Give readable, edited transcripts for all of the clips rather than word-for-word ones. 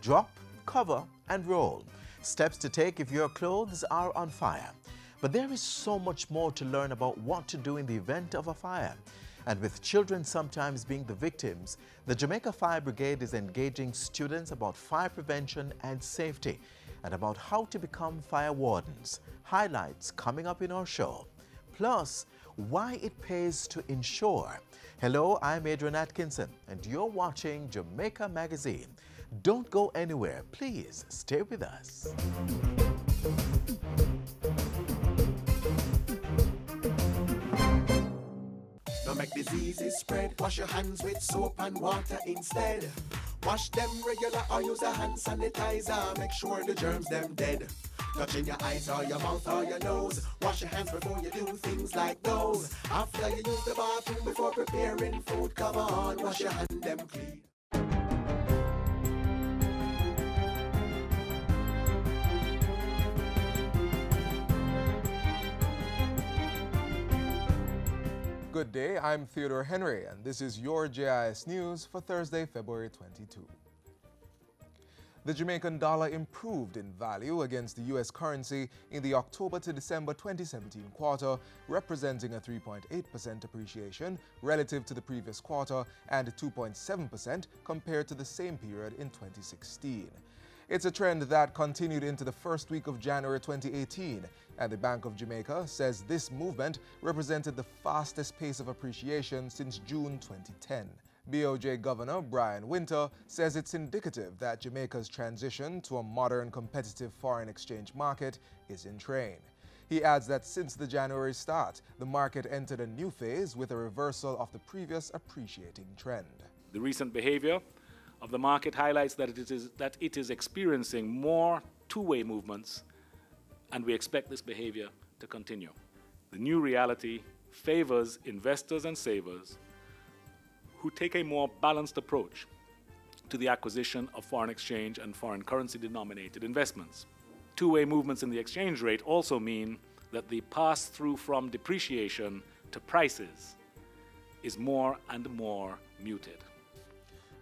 Drop, cover, and roll. Steps to take if your clothes are on fire. But there is so much more to learn about what to do in the event of a fire. And with children sometimes being the victims, the Jamaica Fire Brigade is engaging students about fire prevention and safety and about how to become fire wardens. Highlights coming up in our show. Plus, why it pays to insure. Hello, I'm Adrian Atkinson, and you're watching Jamaica Magazine. Don't go anywhere. Please stay with us. Don't make diseases spread. Wash your hands with soap and water instead. Wash them regular or use a hand sanitizer. Make sure the germs them dead. Touching your eyes or your mouth or your nose. Wash your hands before you do things like those. After you use the bathroom before preparing food, come on, wash your hand them clean. Good day, I'm Theodore Henry, and this is your JIS News for Thursday, February 22. The Jamaican dollar improved in value against the U.S. currency in the October to December 2017 quarter, representing a 3.8% appreciation relative to the previous quarter and 2.7% compared to the same period in 2016. It's a trend that continued into the first week of January 2018, and the Bank of Jamaica says this movement represented the fastest pace of appreciation since June 2010. BOJ Governor Brian Winter says it's indicative that Jamaica's transition to a modern competitive foreign exchange market is in train. He adds that since the January start, the market entered a new phase with a reversal of the previous appreciating trend. The recent behavior of the market highlights that it is experiencing more two-way movements, and we expect this behavior to continue. The new reality favors investors and savers who take a more balanced approach to the acquisition of foreign exchange and foreign currency denominated investments. Two-way movements in the exchange rate also mean that the pass-through from depreciation to prices is more and more muted.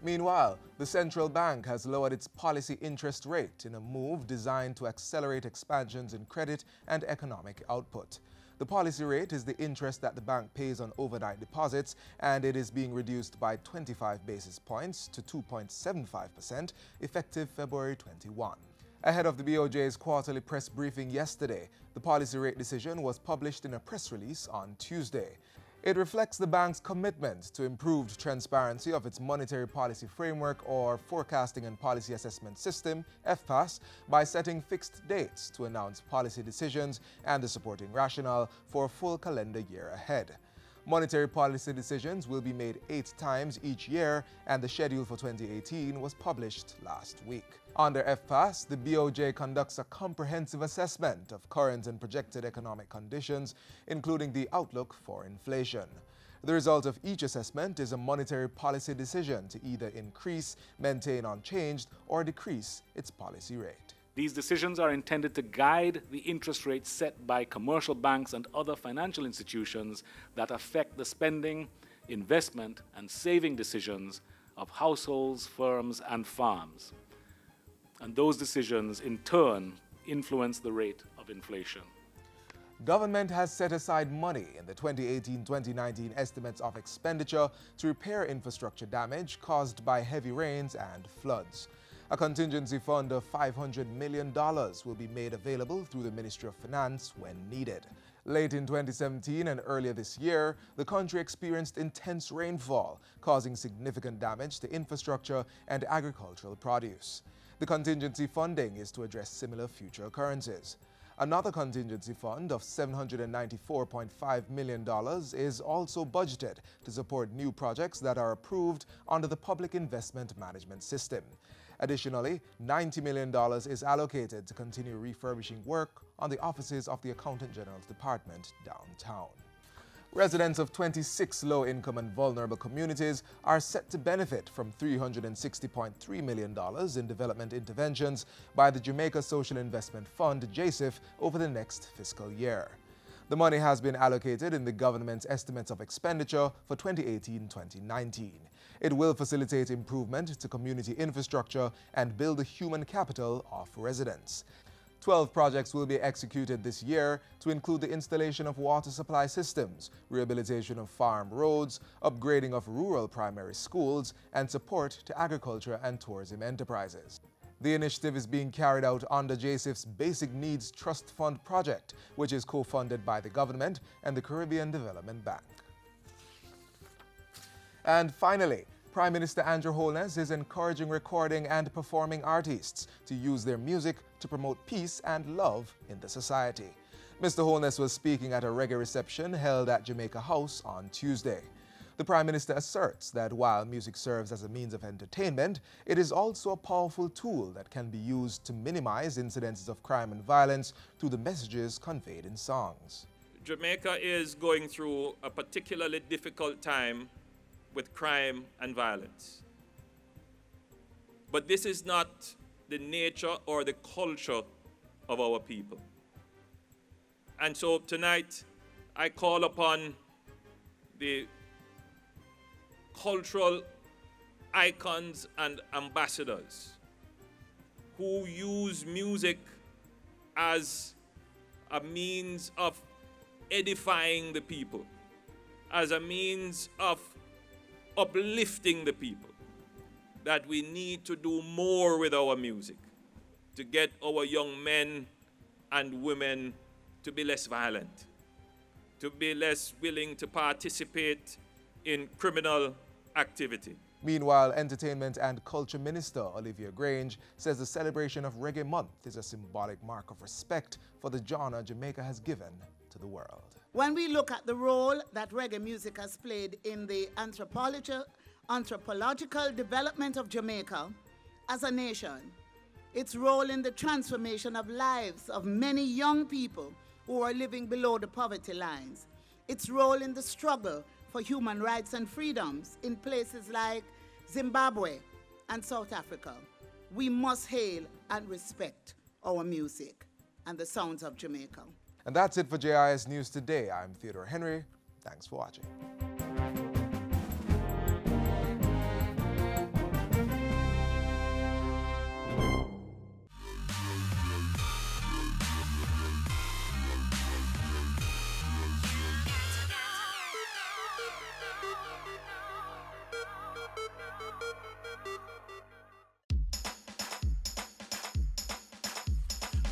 Meanwhile, the central bank has lowered its policy interest rate in a move designed to accelerate expansions in credit and economic output. The policy rate is the interest that the bank pays on overnight deposits, and it is being reduced by 25 basis points to 2.75% effective February 21. Ahead of the BOJ's quarterly press briefing yesterday, the policy rate decision was published in a press release on Tuesday. It reflects the bank's commitment to improved transparency of its monetary policy framework or forecasting and policy assessment system, FPAS, by setting fixed dates to announce policy decisions and the supporting rationale for a full calendar year ahead. Monetary policy decisions will be made 8 times each year, and the schedule for 2018 was published last week. Under FPAS, the BOJ conducts a comprehensive assessment of current and projected economic conditions, including the outlook for inflation. The result of each assessment is a monetary policy decision to either increase, maintain unchanged, or decrease its policy rate. These decisions are intended to guide the interest rates set by commercial banks and other financial institutions that affect the spending, investment, and saving decisions of households, firms, and farms. And those decisions, in turn, influence the rate of inflation. Government has set aside money in the 2018-2019 estimates of expenditure to repair infrastructure damage caused by heavy rains and floods. A contingency fund of $500 million will be made available through the Ministry of Finance when needed. Late in 2017 and earlier this year, the country experienced intense rainfall, causing significant damage to infrastructure and agricultural produce. The contingency funding is to address similar future occurrences. Another contingency fund of $794.5 million is also budgeted to support new projects that are approved under the Public Investment Management System. Additionally, $90 million is allocated to continue refurbishing work on the offices of the Accountant General's Department downtown. Residents of 26 low-income and vulnerable communities are set to benefit from $360.3 million in development interventions by the Jamaica Social Investment Fund, JSIF, over the next fiscal year. The money has been allocated in the government's estimates of expenditure for 2018-2019. It will facilitate improvement to community infrastructure and build the human capital of residents. 12 projects will be executed this year to include the installation of water supply systems, rehabilitation of farm roads, upgrading of rural primary schools, and support to agriculture and tourism enterprises. The initiative is being carried out under JSIF's Basic Needs Trust Fund project, which is co-funded by the government and the Caribbean Development Bank. And finally, Prime Minister Andrew Holness is encouraging recording and performing artists to use their music to promote peace and love in the society. Mr. Holness was speaking at a reggae reception held at Jamaica House on Tuesday. The Prime Minister asserts that while music serves as a means of entertainment, it is also a powerful tool that can be used to minimize incidences of crime and violence through the messages conveyed in songs. Jamaica is going through a particularly difficult time with crime and violence. But this is not the nature or the culture of our people. And so tonight, I call upon the cultural icons and ambassadors who use music as a means of edifying the people, as a means of uplifting the people, that we need to do more with our music to get our young men and women to be less violent, to be less willing to participate in criminal activity. Meanwhile, Entertainment and Culture Minister Olivia Grange says the celebration of Reggae Month is a symbolic mark of respect for the genre Jamaica has given to the world. When we look at the role that reggae music has played in the anthropological development of Jamaica as a nation, its role in the transformation of lives of many young people who are living below the poverty lines, its role in the struggle for human rights and freedoms in places like Zimbabwe and South Africa, we must hail and respect our music and the sounds of Jamaica. And that's it for JIS News Today. I'm Theodore Henry. Thanks for watching.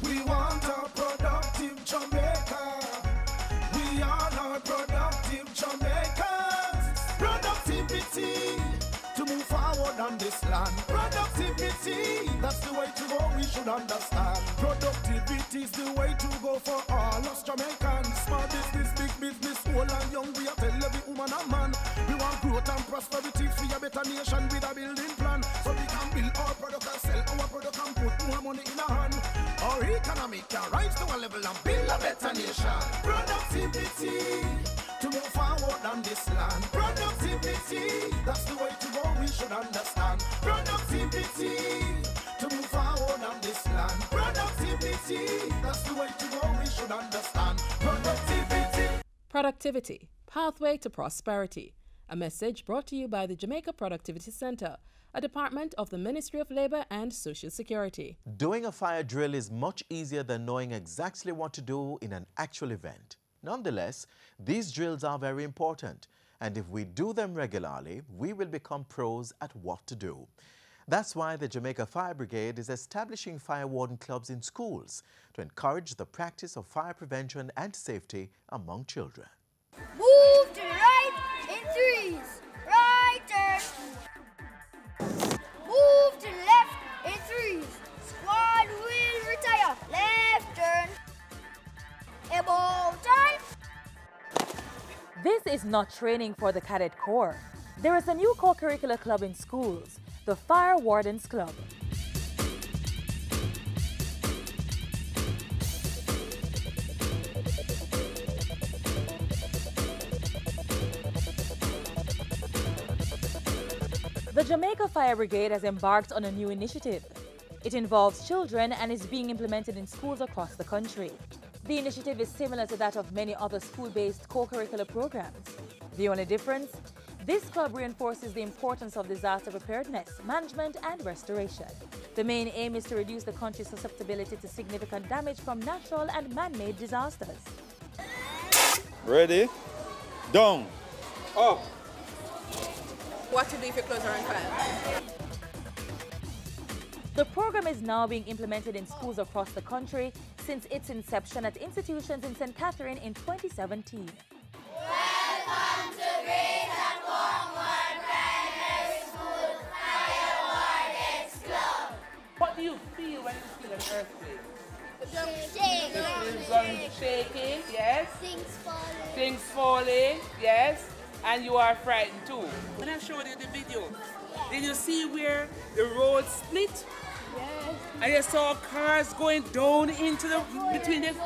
We want a productive Jamaica. We are not productive Jamaicans. Productivity to move forward on this land. Productivity, that's the way to go, we should understand. Productivity is the way to go for all us Jamaicans. Small business, big business, old and young, we are tell every woman and man. We want growth and prosperity for a better nation with a building plan. So we can build our product and sell our product and put more money in our hand. Our economy can rise to a level and build a better nation. Productivity to move forward on this land. Productivity, that's the way to go, we should understand. Productivity to move forward on this land. Productivity, that's the way to go, we should understand. Productivity. Productivity, pathway to prosperity. A message brought to you by the Jamaica Productivity Center, a department of the Ministry of Labor and Social Security. Doing a fire drill is much easier than knowing exactly what to do in an actual event. Nonetheless, these drills are very important, and if we do them regularly, we will become pros at what to do. That's why the Jamaica Fire Brigade is establishing fire warden clubs in schools to encourage the practice of fire prevention and safety among children. Move to the right in 3s. Right turn. Move to the left in 3s. Squad will retire. Left turn. About time. This is not training for the Cadet Corps. There is a new co-curricular club in schools, the Fire Wardens Club. The Jamaica Fire Brigade has embarked on a new initiative. It involves children and is being implemented in schools across the country. The initiative is similar to that of many other school-based co-curricular programs. The only difference? This club reinforces the importance of disaster preparedness, management and restoration. The main aim is to reduce the country's susceptibility to significant damage from natural and man-made disasters. Ready? Down. Up. What to do if your clothes are on fire? The program is now being implemented in schools across the country since its inception at institutions in St. Catherine in 2017. Welcome to Great Caenwood Primary School Fire Wardens Club. What do you feel when you feel an earthquake? Shaking, yes. Things falling, yes. And you are frightened too. When I showed you the video, did you see where the road split? Yes. And you saw cars going down into the between them?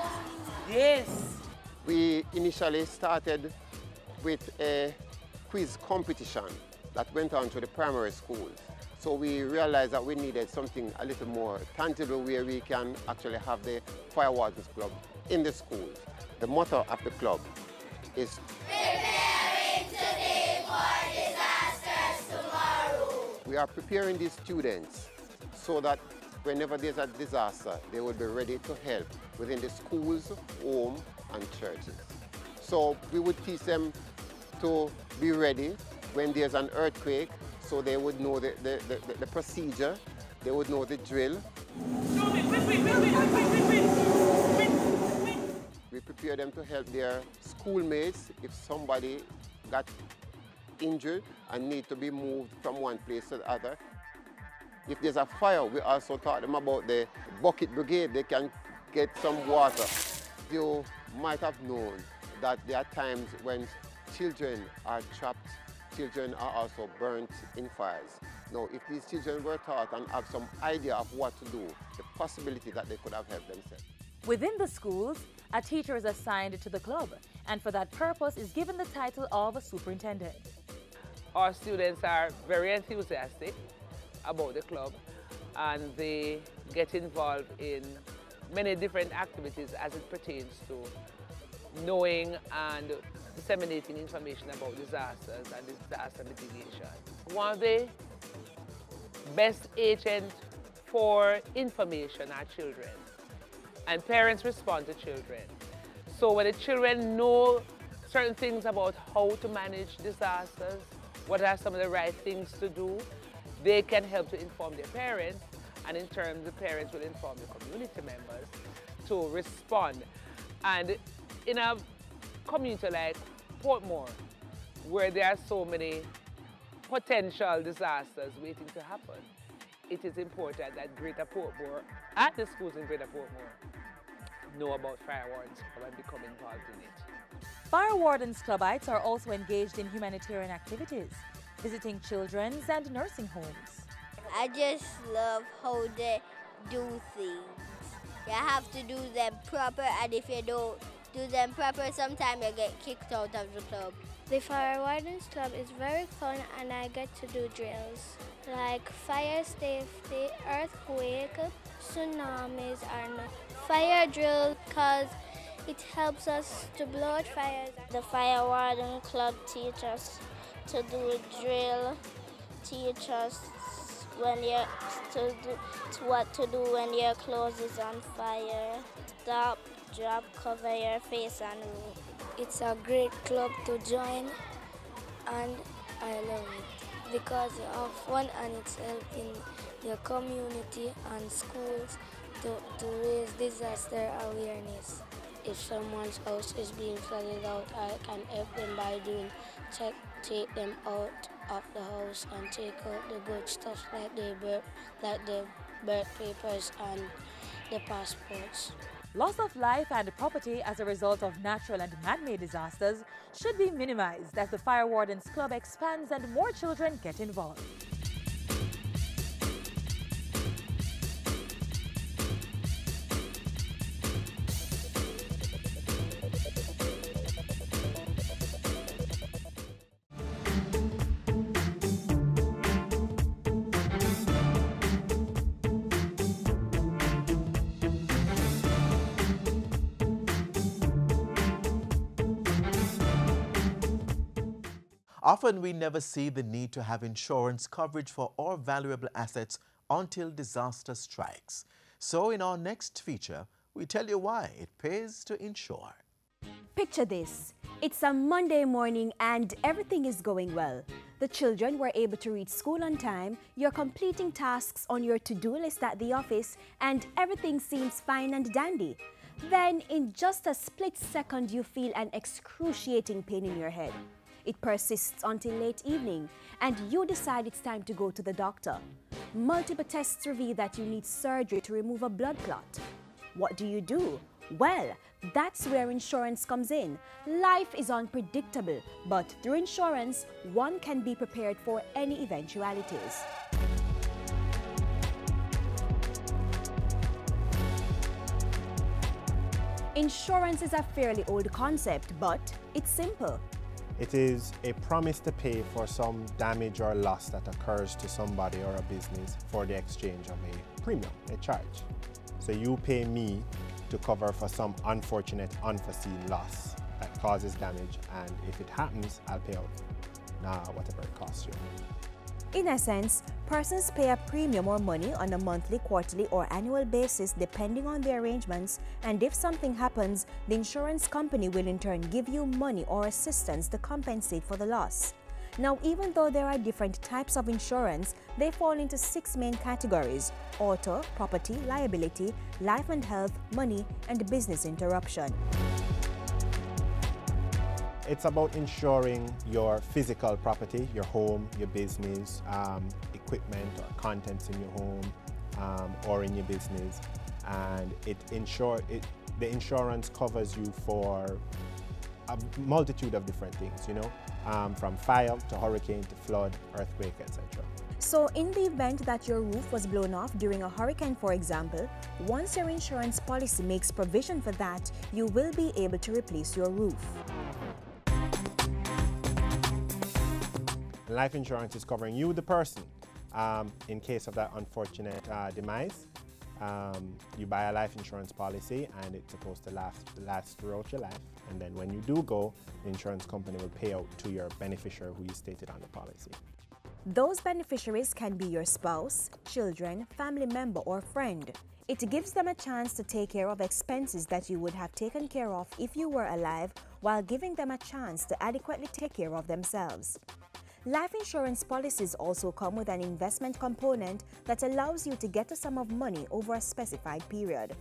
Yes. We initially started with a quiz competition that went on to the primary schools. So we realized that we needed something a little more tangible where we can actually have the Fire Wardens Club in the schools. The motto of the club is preparing today for disasters tomorrow. we are preparing these students so that whenever there's a disaster, they will be ready to help within the schools, home, and churches. So we would teach them to be ready when there's an earthquake, so they would know the procedure, they would know the drill. We prepare them to help their schoolmates if somebody got injured and need to be moved from one place to the other. If there's a fire, we also taught them about the bucket brigade. They can get some water. You might have known that there are times when children are trapped, children are also burnt in fires. Now, if these children were taught and have some idea of what to do, the possibility that they could have helped themselves. Within the schools, a teacher is assigned to the club, and for that purpose is given the title of a superintendent. Our students are very enthusiastic about the club, and they get involved in many different activities as it pertains to knowing and disseminating information about disasters and disaster mitigation. One of the best agents for information are children, and parents respond to children. So when the children know certain things about how to manage disasters, what are some of the right things to do, they can help to inform their parents, and in turn the parents will inform the community members to respond. And in a community like Portmore, where there are so many potential disasters waiting to happen, it is important that Greater Portmore and the schools in Greater Portmore know about Fire Wardens Club and become involved in it. Fire Wardens Clubites are also engaged in humanitarian activities, visiting children's and nursing homes. I just love how they do things. You have to do them proper, and if you don't do them proper, sometimes you get kicked out of the club. The Fire Wardens Club is very fun, and I get to do drills like fire safety, earthquake, tsunamis, and fire drill, because it helps us to blow out fires. The Fire Warden Club teaches us to do drill, teach us when what to do when your clothes is on fire. Stop, drop, cover your face and room. It's a great club to join, and I love it because of fun, and it's helping the community and schools to raise disaster awareness. If someone's house is being flooded out, I can help them by doing take them out of the house and take out the good stuff like the birth papers and the passports. Loss of life and property as a result of natural and man-made disasters should be minimized as the Fire Wardens Club expands and more children get involved. Often we never see the need to have insurance coverage for our valuable assets until disaster strikes. So in our next feature, we tell you why it pays to insure. Picture this. It's a Monday morning and everything is going well. The children were able to reach school on time, you're completing tasks on your to-do list at the office, and everything seems fine and dandy. Then, in just a split second, you feel an excruciating pain in your head. It persists until late evening, and you decide it's time to go to the doctor. Multiple tests reveal that you need surgery to remove a blood clot. What do? Well, that's where insurance comes in. Life is unpredictable, but through insurance, one can be prepared for any eventualities. Insurance is a fairly old concept, but it's simple. It is a promise to pay for some damage or loss that occurs to somebody or a business for the exchange of a premium, a charge. So you pay me to cover for some unfortunate, unforeseen loss that causes damage, and if it happens, I'll pay out whatever it costs you. In essence, persons pay a premium or money on a monthly, quarterly, or annual basis depending on the arrangements, and if something happens, the insurance company will in turn give you money or assistance to compensate for the loss. Now, even though there are different types of insurance, they fall into 6 main categories: auto, property, liability, life and health, money, and business interruption. It's about insuring your physical property, your home, your business, equipment or contents in your home or in your business. And the insurance covers you for a multitude of different things, from fire to hurricane to flood, earthquake, etc. So in the event that your roof was blown off during a hurricane, for example, once your insurance policy makes provision for that, you will be able to replace your roof. Life insurance is covering you, the person, in case of that unfortunate demise. You buy a life insurance policy and it's supposed to last throughout your life. And then when you do go, the insurance company will pay out to your beneficiary who you stated on the policy. Those beneficiaries can be your spouse, children, family member, or friend. It gives them a chance to take care of expenses that you would have taken care of if you were alive, while giving them a chance to adequately take care of themselves. Life insurance policies also come with an investment component that allows you to get a sum of money over a specified period.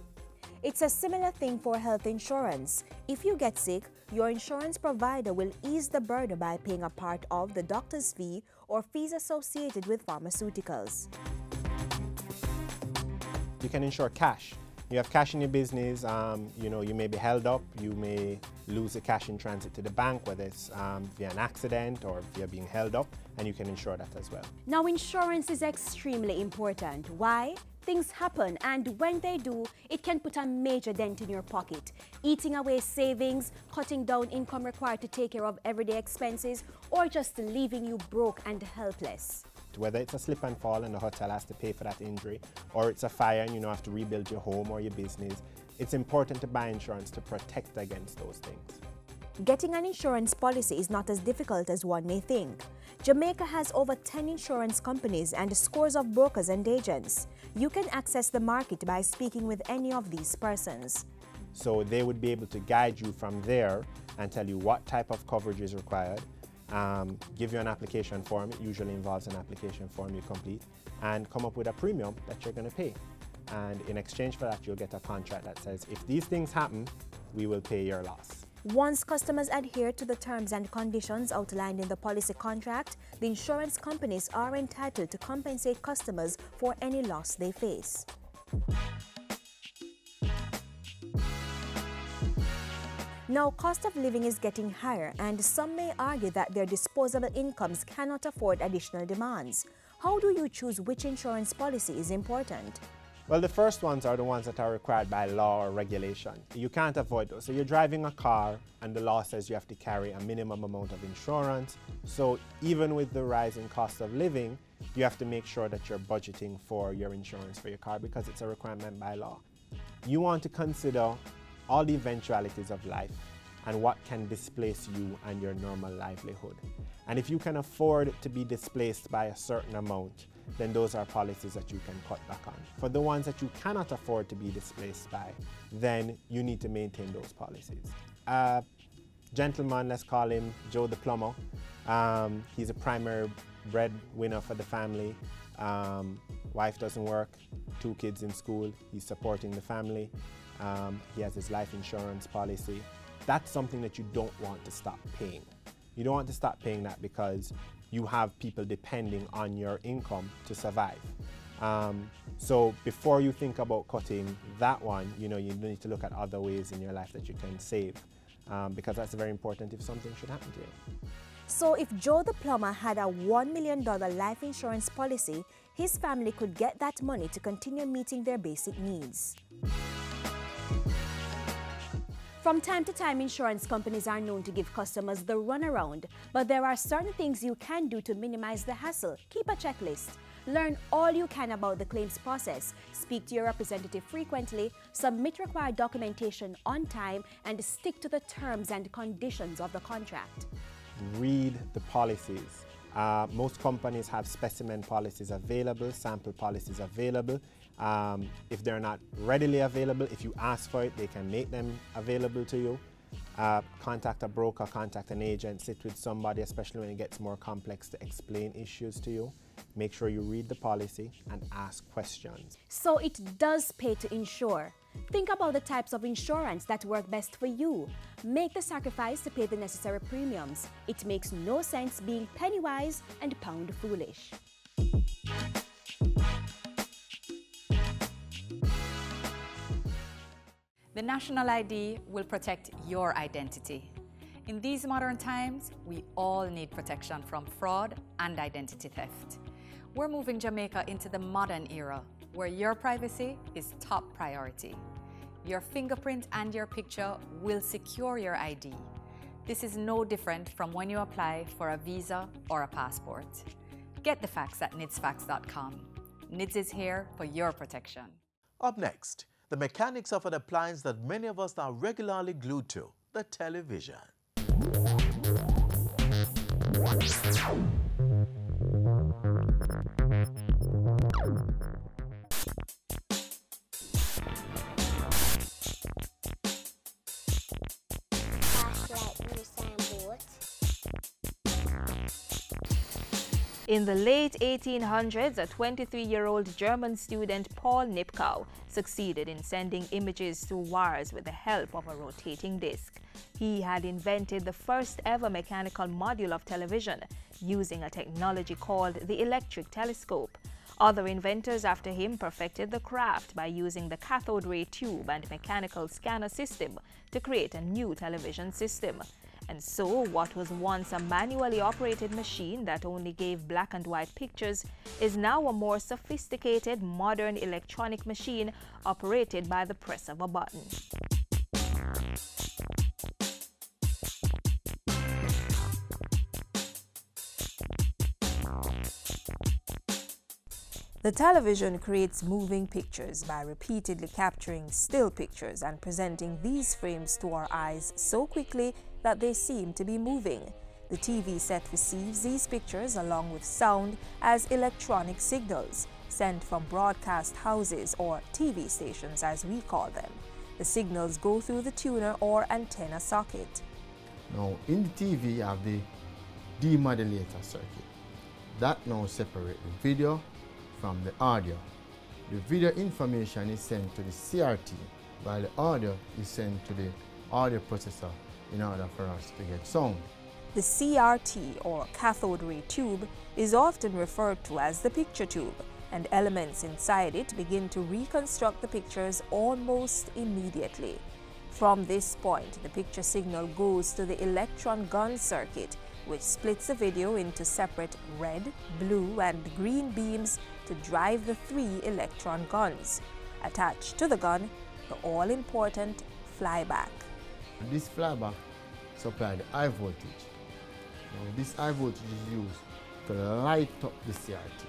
It's a similar thing for health insurance. If you get sick, your insurance provider will ease the burden by paying a part of the doctor's fee or fees associated with pharmaceuticals. You can insure cash. You have cash in your business, you may be held up, you may lose the cash in transit to the bank, whether it's via an accident or via being held up, and you can insure that as well. Now, insurance is extremely important. Why? Things happen, and when they do, it can put a major dent in your pocket, eating away savings, cutting down income required to take care of everyday expenses, or just leaving you broke and helpless. Whether it's a slip and fall and the hotel has to pay for that injury, or it's a fire and you have to rebuild your home or your business, it's important to buy insurance to protect against those things. Getting an insurance policy is not as difficult as one may think. Jamaica has over 10 insurance companies and scores of brokers and agents. You can access the market by speaking with any of these persons. So they would be able to guide you from there and tell you what type of coverage is required, give you an application form. It usually involves an application form you complete, and come up with a premium that you're going to pay. And in exchange for that, you'll get a contract that says, if these things happen, we will pay your loss. Once customers adhere to the terms and conditions outlined in the policy contract, the insurance companies are entitled to compensate customers for any loss they face. Now, cost of living is getting higher, and some may argue that their disposable incomes cannot afford additional demands. How do you choose which insurance policy is important? Well, the first ones are the ones that are required by law or regulation. You can't avoid those. So you're driving a car and the law says you have to carry a minimum amount of insurance. So even with the rising cost of living, you have to make sure that you're budgeting for your insurance for your car because it's a requirement by law. You want to consider all the eventualities of life and what can displace you and your normal livelihood. And if you can afford to be displaced by a certain amount, then those are policies that you can cut back on. For the ones that you cannot afford to be displaced by, then you need to maintain those policies. Gentleman, let's call him Joe the plumber. He's a primary breadwinner for the family. Wife doesn't work, 2 kids in school, he's supporting the family. He has his life insurance policy. That's something that you don't want to stop paying. You don't want to stop paying that because you have people depending on your income to survive. So before you think about cutting that one, you need to look at other ways in your life that you can save, because that's very important if something should happen to you. So if Joe the plumber had a $1 million life insurance policy, his family could get that money to continue meeting their basic needs. From time to time, insurance companies are known to give customers the runaround, but there are certain things you can do to minimize the hassle. Keep a checklist. Learn all you can about the claims process, speak to your representative frequently, submit required documentation on time, and stick to the terms and conditions of the contract. Read the policies. Most companies have specimen policies available, sample policies available. If they're not readily available, if you ask for it, they can make them available to you. Contact a broker, contact an agent, sit with somebody, especially when it gets more complex, to explain issues to you. Make sure you read the policy and ask questions. So it does pay to insure. Think about the types of insurance that work best for you. Make the sacrifice to pay the necessary premiums. It makes no sense being penny wise and pound foolish. The national ID will protect your identity. In these modern times, we all need protection from fraud and identity theft. We're moving Jamaica into the modern era, where your privacy is top priority. Your fingerprint and your picture will secure your ID. This is no different from when you apply for a visa or a passport. Get the facts at nidsfacts.com. NIDS is here for your protection. Up next, the mechanics of an appliance that many of us are regularly glued to, the television. In the late 1800s, a 23-year-old German student, Paul Nipkow, succeeded in sending images through wires with the help of a rotating disc. He had invented the first ever mechanical module of television using a technology called the electric telescope. Other inventors after him perfected the craft by using the cathode ray tube and mechanical scanner system to create a new television system. And so, what was once a manually operated machine that only gave black and white pictures is now a more sophisticated, modern electronic machine operated by the press of a button. The television creates moving pictures by repeatedly capturing still pictures and presenting these frames to our eyes so quickly that they seem to be moving. The TV set receives these pictures along with sound as electronic signals sent from broadcast houses, or TV stations as we call them. The signals go through the tuner or antenna socket. Now in the TV you have the demodulator circuit. That now separates the video from the audio. The video information is sent to the CRT, while the audio is sent to the audio processor in order for us to get sound. The CRT, or cathode ray tube, is often referred to as the picture tube, and elements inside it begin to reconstruct the pictures almost immediately. From this point, the picture signal goes to the electron gun circuit, which splits the video into separate red, blue, and green beams to drive the 3 electron guns. Attached to the gun, the all-important flyback. This flyback supplies the high voltage. Now, this high voltage is used to light up the CRT.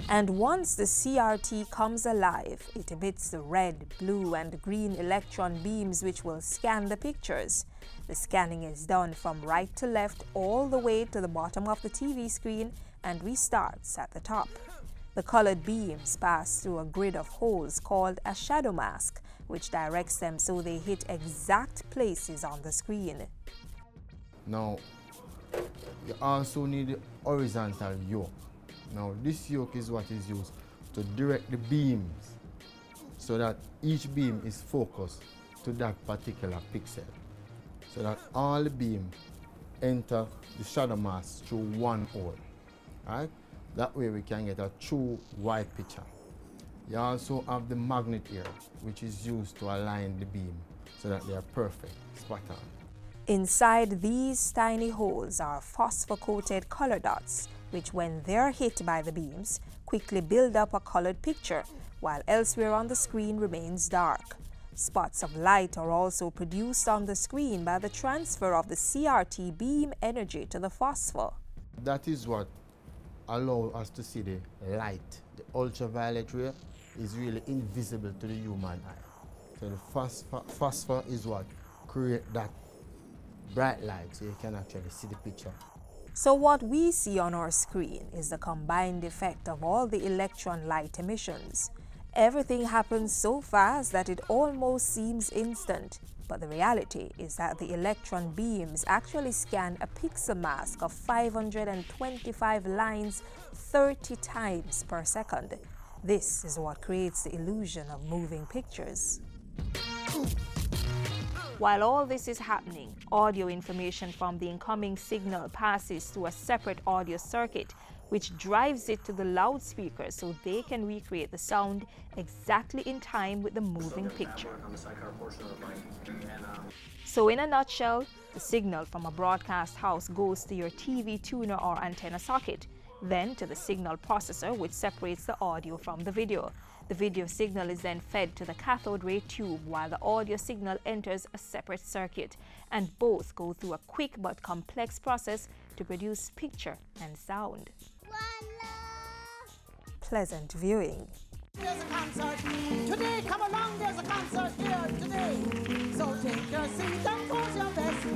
And once the CRT comes alive, it emits the red, blue, and green electron beams which will scan the pictures. The scanning is done from right to left all the way to the bottom of the TV screen and restarts at the top. The colored beams pass through a grid of holes called a shadow mask, which directs them so they hit exact places on the screen. Now, you also need the horizontal yoke. Now, this yoke is what is used to direct the beams so that each beam is focused to that particular pixel, so that all the beam enter the shadow mask through one hole. Right? That way we can get a true wide picture. You also have the magnet here, which is used to align the beam so that they are perfect, spot on. Inside these tiny holes are phosphor-coated color dots, which when they're hit by the beams, quickly build up a colored picture, while elsewhere on the screen remains dark. Spots of light are also produced on the screen by the transfer of the CRT beam energy to the phosphor. That is what allows us to see the light. The ultraviolet ray is really invisible to the human eye. So the phosphor is what creates that bright light, so you can actually see the picture. So what we see on our screen is the combined effect of all the electron light emissions. Everything happens so fast that it almost seems instant, but the reality is that the electron beams actually scan a pixel mask of 525 lines 30 times per second. This is what creates the illusion of moving pictures. While all this is happening, audio information from the incoming signal passes through a separate audio circuit, which drives it to the loudspeakers so they can recreate the sound exactly in time with the moving picture. So in a nutshell, the signal from a broadcast house goes to your TV tuner or antenna socket, then to the signal processor, which separates the audio from the video. The video signal is then fed to the cathode ray tube while the audio signal enters a separate circuit, and both go through a quick but complex process to produce picture and sound. Pleasant viewing. There's a concert today, come along, there's a concert here today. So take your seat and pose your best.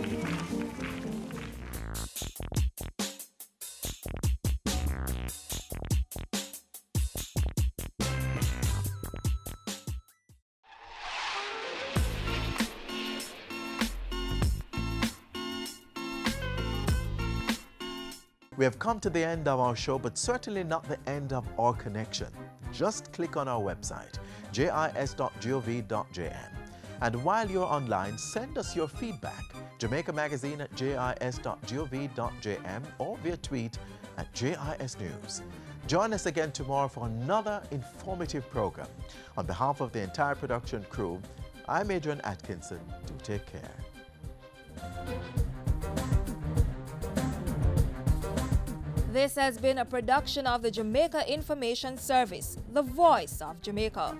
We have come to the end of our show, but certainly not the end of our connection. Just click on our website, jis.gov.jm. And while you're online, send us your feedback, Jamaica Magazine at jis.gov.jm or via tweet at JISnews. Join us again tomorrow for another informative program. On behalf of the entire production crew, I'm Adrian Atkinson. Do take care. This has been a production of the Jamaica Information Service, the voice of Jamaica.